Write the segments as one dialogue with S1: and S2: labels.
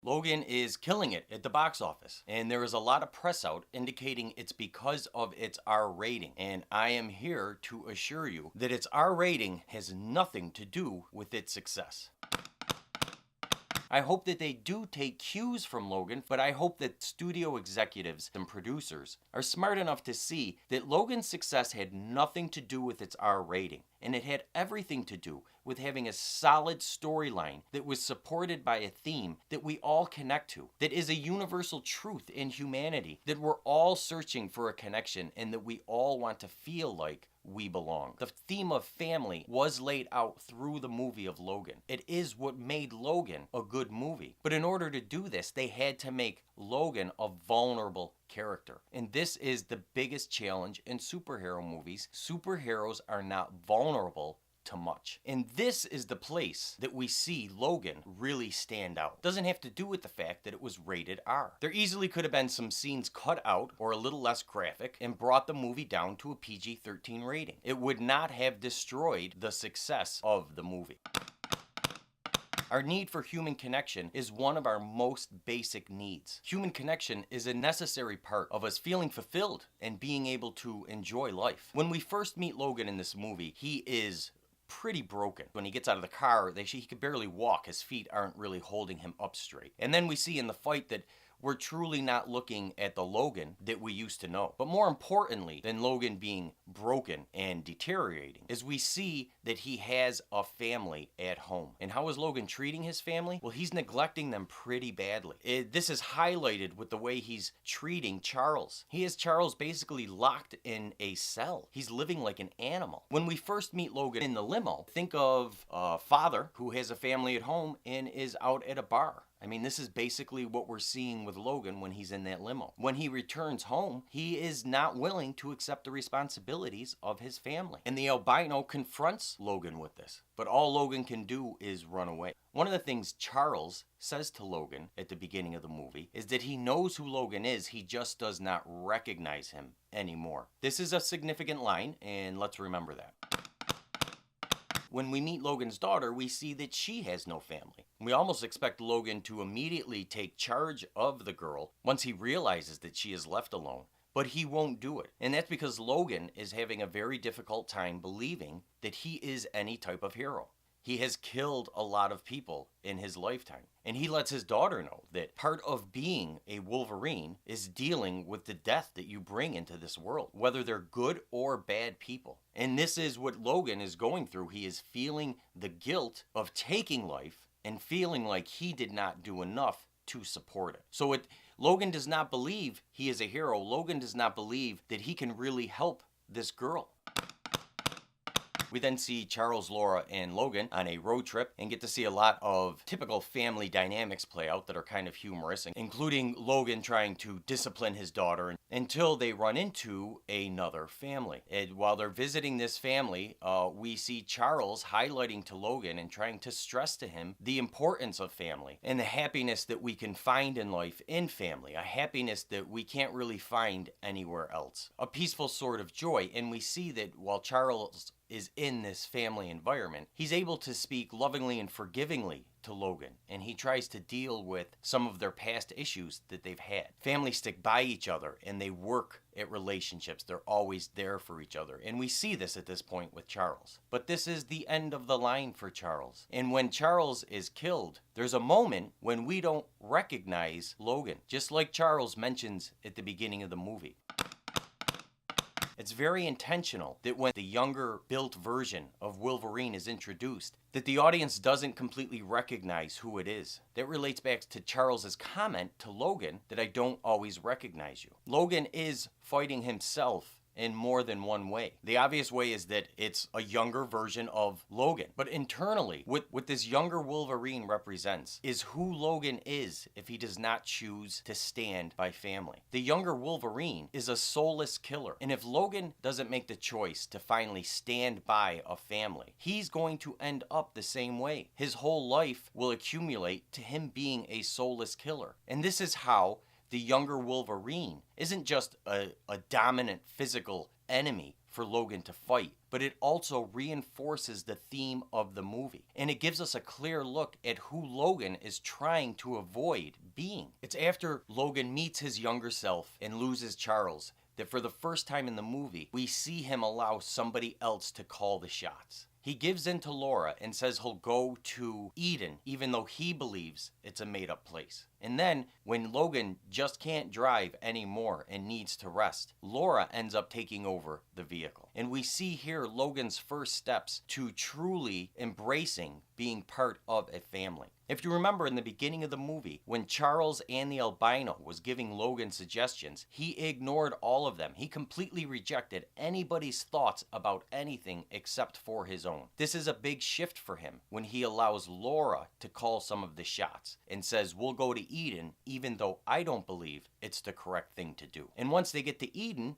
S1: Logan is killing it at the box office, and there is a lot of press out indicating it's because of its R rating. And I am here to assure you that its R rating has nothing to do with its success. I hope that they do take cues from Logan, but I hope that studio executives and producers are smart enough to see that Logan's success had nothing to do with its R rating, and it had everything to do with having a solid storyline that was supported by a theme that we all connect to, that is a universal truth in humanity, that we're all searching for a connection and that we all want to feel like we belong. The theme of family was laid out through the movie of Logan. It is what made Logan a good movie. But in order to do this, they had to make Logan a vulnerable character. And this is the biggest challenge in superhero movies. Superheroes are not vulnerable to much. And this is the place that we see Logan really stand out. Doesn't have to do with the fact that it was rated R. There easily could have been some scenes cut out or a little less graphic and brought the movie down to a PG-13 rating. It would not have destroyed the success of the movie. Our need for human connection is one of our most basic needs. Human connection is a necessary part of us feeling fulfilled and being able to enjoy life. When we first meet Logan in this movie, he is pretty broken. When he gets out of the car, he can barely walk. His feet aren't really holding him up straight. And then we see in the fight that we're truly not looking at the Logan that we used to know. But more importantly than Logan being broken and deteriorating is we see that he has a family at home. And how is Logan treating his family? Well, he's neglecting them pretty badly. This is highlighted with the way he's treating Charles. He has Charles basically locked in a cell. He's living like an animal. When we first meet Logan in the limo, think of a father who has a family at home and is out at a bar. I mean, this is basically what we're seeing with Logan when he's in that limo. When he returns home, he is not willing to accept the responsibilities of his family. And the albino confronts Logan with this. But all Logan can do is run away. One of the things Charles says to Logan at the beginning of the movie is that he knows who Logan is, he just does not recognize him anymore. This is a significant line, and let's remember that. When we meet Logan's daughter, we see that she has no family. We almost expect Logan to immediately take charge of the girl once he realizes that she is left alone. But he won't do it. And that's because Logan is having a very difficult time believing that he is any type of hero. He has killed a lot of people in his lifetime. And he lets his daughter know that part of being a Wolverine is dealing with the death that you bring into this world, whether they're good or bad people. And this is what Logan is going through. He is feeling the guilt of taking life and feeling like he did not do enough to support it. So Logan does not believe he is a hero. Logan does not believe that he can really help this girl. We then see Charles, Laura, and Logan on a road trip and get to see a lot of typical family dynamics play out that are kind of humorous, including Logan trying to discipline his daughter until they run into another family. And while they're visiting this family, we see Charles highlighting to Logan and trying to stress to him the importance of family and the happiness that we can find in life in family, a happiness that we can't really find anywhere else, a peaceful sort of joy. And we see that while Charles is in this family environment, he's able to speak lovingly and forgivingly to Logan, and he tries to deal with some of their past issues that they've had. Families stick by each other and they work at relationships. They're always there for each other. And we see this at this point with Charles. But this is the end of the line for Charles. And when Charles is killed, there's a moment when we don't recognize Logan, just like Charles mentions at the beginning of the movie. It's very intentional that when the younger built version of Wolverine is introduced, that the audience doesn't completely recognize who it is. That relates back to Charles's comment to Logan that I don't always recognize you. Logan is fighting himself in more than one way. The obvious way is that it's a younger version of Logan. But internally, what this younger Wolverine represents is who Logan is if he does not choose to stand by family. The younger Wolverine is a soulless killer. And if Logan doesn't make the choice to finally stand by a family, he's going to end up the same way. His whole life will accumulate to him being a soulless killer. And this is how the younger Wolverine isn't just a dominant physical enemy for Logan to fight, but it also reinforces the theme of the movie. And it gives us a clear look at who Logan is trying to avoid being. It's after Logan meets his younger self and loses Charles that for the first time in the movie, we see him allow somebody else to call the shots. He gives in to Laura and says he'll go to Eden, even though he believes it's a made-up place. And then, when Logan just can't drive anymore and needs to rest, Laura ends up taking over the vehicle. And we see here Logan's first steps to truly embracing being part of a family. If you remember in the beginning of the movie, when Charles and the albino was giving Logan suggestions, he ignored all of them. He completely rejected anybody's thoughts about anything except for his own. This is a big shift for him when he allows Laura to call some of the shots and says, we'll go to Eden, even though I don't believe it's the correct thing to do. And once they get to Eden,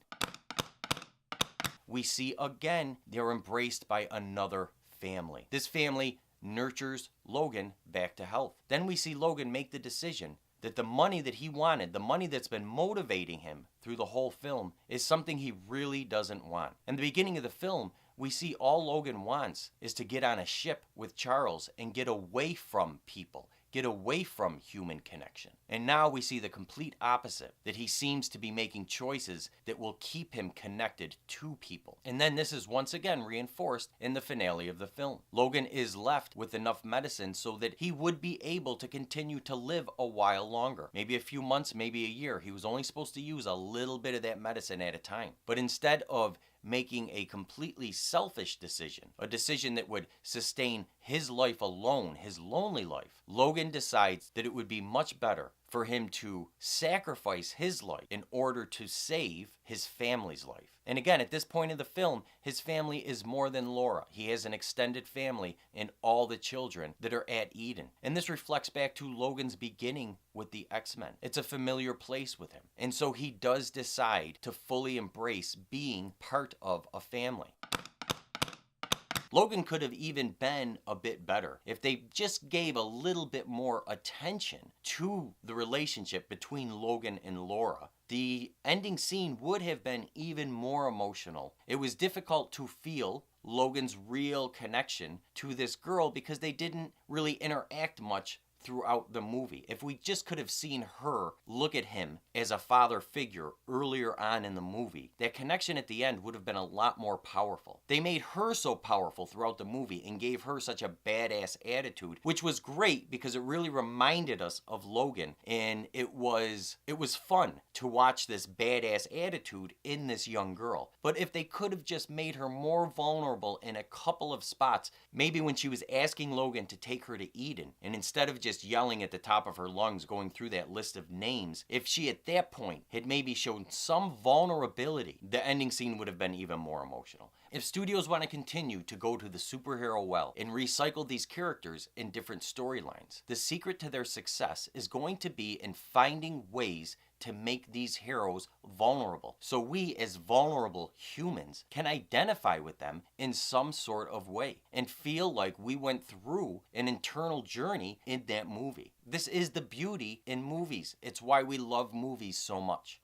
S1: we see again they're embraced by another family. This family nurtures Logan back to health. Then we see Logan make the decision that the money that he wanted, the money that's been motivating him through the whole film, is something he really doesn't want. In the beginning of the film, we see all Logan wants is to get on a ship with Charles and get away from people, get away from human connection. And now we see the complete opposite, that he seems to be making choices that will keep him connected to people. And then this is once again reinforced in the finale of the film. Logan is left with enough medicine so that he would be able to continue to live a while longer. Maybe a few months, maybe a year. He was only supposed to use a little bit of that medicine at a time. But instead of making a completely selfish decision, a decision that would sustain his life alone, his lonely life, Logan decides that it would be much better for him to sacrifice his life in order to save his family's life. And again, at this point in the film, his family is more than Laura. He has an extended family and all the children that are at Eden. And this reflects back to Logan's beginning with the X-Men. It's a familiar place with him. And so he does decide to fully embrace being part of a family. Logan could have even been a bit better if they just gave a little bit more attention to the relationship between Logan and Laura. The ending scene would have been even more emotional. It was difficult to feel Logan's real connection to this girl because they didn't really interact much throughout the movie. If we just could have seen her look at him as a father figure earlier on in the movie, that connection at the end would have been a lot more powerful. They made her so powerful throughout the movie and gave her such a badass attitude, which was great because it really reminded us of Logan, and it was fun to watch this badass attitude in this young girl. But if they could have just made her more vulnerable in a couple of spots, maybe when she was asking Logan to take her to Eden, and instead of just yelling at the top of her lungs going through that list of names, if she at that point had maybe shown some vulnerability, the ending scene would have been even more emotional. If studios want to continue to go to the superhero well and recycle these characters in different storylines, the secret to their success is going to be in finding ways to make these heroes vulnerable, so we as vulnerable humans can identify with them in some sort of way and feel like we went through an internal journey in that movie. This is the beauty in movies. It's why we love movies so much.